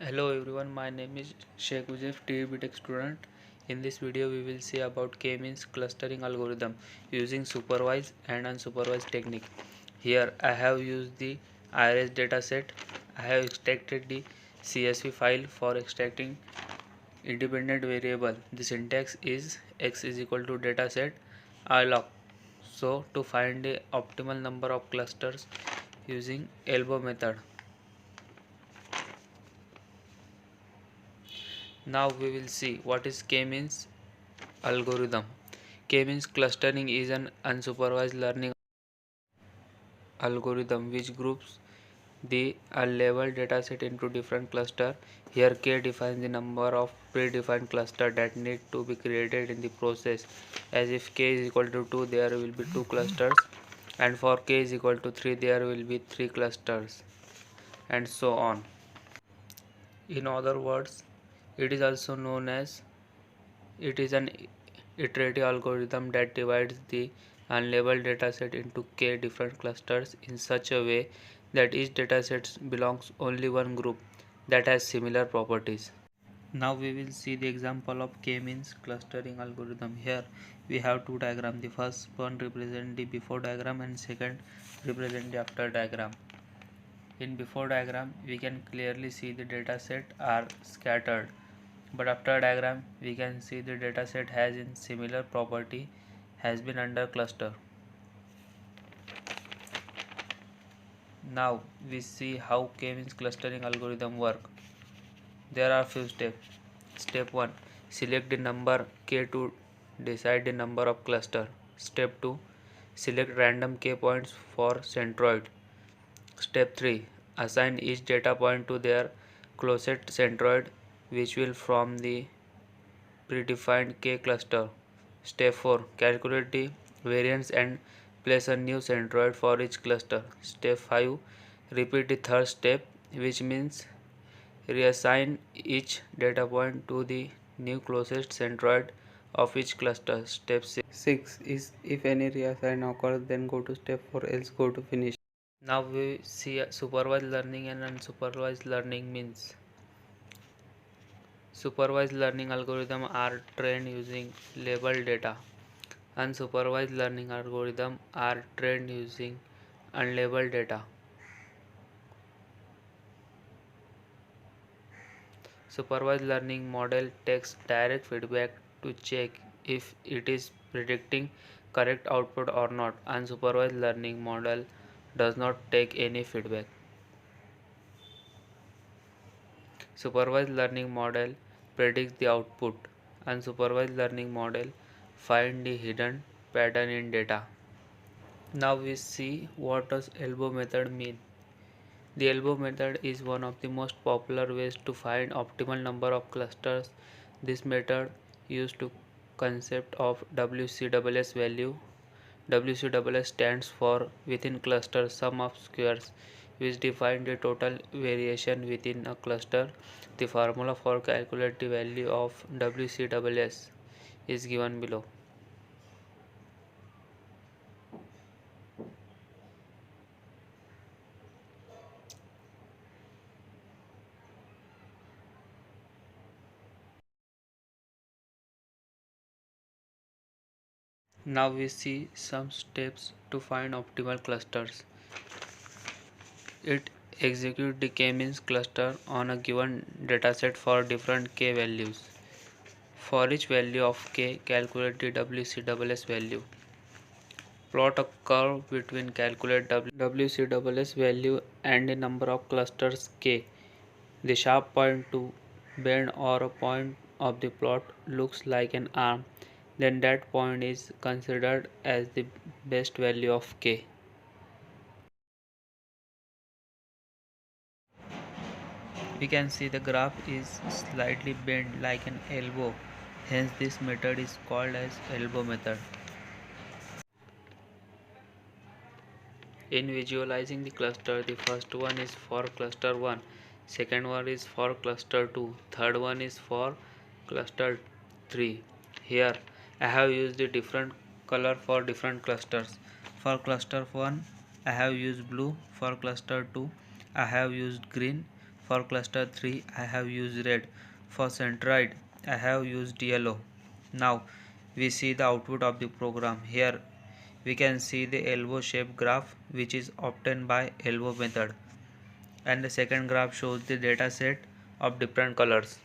Hello everyone, my name is Sheikh Uzef, TB Tech student. In this video we will see about K-means clustering algorithm using supervised and unsupervised technique. Here I have used the IRS dataset. I have extracted the CSV file for extracting independent variable. The syntax is x is equal to dataset alloc. So to find the optimal number of clusters using elbow method. Now we will see what is K-means algorithm. K-means clustering is an unsupervised learning algorithm which groups the unlabeled dataset into different clusters. Here K defines the number of predefined clusters that need to be created in the process. As if K is equal to 2, there will be 2 clusters, and for K is equal to 3, there will be 3 clusters, and so on. In other words, it is also known as it is an iterative algorithm that divides the unlabeled dataset into k different clusters in such a way that each dataset belongs only one group that has similar properties. Now we will see the example of k-means clustering algorithm. Here we have two diagrams. The first one represents the before diagram and second represent the after diagram. In before diagram we can clearly see the dataset are scattered, but after diagram we can see the dataset has in similar property has been under cluster. Now we see how k-means clustering algorithm work. There are few steps. Step 1, select the number k to decide the number of cluster. Step 2, select random k points for centroid. Step 3, assign each data point to their closest centroid which will form the predefined K cluster. Step 4, calculate the variance and place a new centroid for each cluster. Step 5, repeat the third step, which means reassign each data point to the new closest centroid of each cluster. Step 6 is if any reassign occurs, then go to step 4, else go to finish. Now we see supervised learning and unsupervised learning means. Supervised learning algorithms are trained using labeled data. Unsupervised learning algorithms are trained using unlabeled data. Supervised learning model takes direct feedback to check if it is predicting correct output or not. Unsupervised learning model does not take any feedback. Supervised learning model predicts the output. Unsupervised learning model find the hidden pattern in data. Now we see what does elbow method mean. The elbow method is one of the most popular ways to find optimal number of clusters. This method used to concept of WCSS value. WCSS stands for within cluster sum of squares, which define the total variation within a cluster. The formula for calculate the value of WCSS is given below. Now we see some steps to find optimal clusters. It executes the k-means cluster on a given dataset for different k values. For each value of k, calculate the WCSS value. Plot a curve between calculate WCSS value and the number of clusters k. The sharp point to bend or a point of the plot looks like an arm. Then that point is considered as the best value of k. We can see the graph is slightly bent like an elbow, hence this method is called as elbow method. In visualizing the cluster, the first one is for cluster 1, second one is for cluster 2, third one is for cluster 3. Here I have used the different color for different clusters. For cluster 1 I have used blue, for cluster 2 I have used green, For cluster 3 I have used red. For centroid I have used yellow. Now we see the output of the program. Here we can see the elbow shape graph which is obtained by elbow method, and the second graph shows the data set of different colors.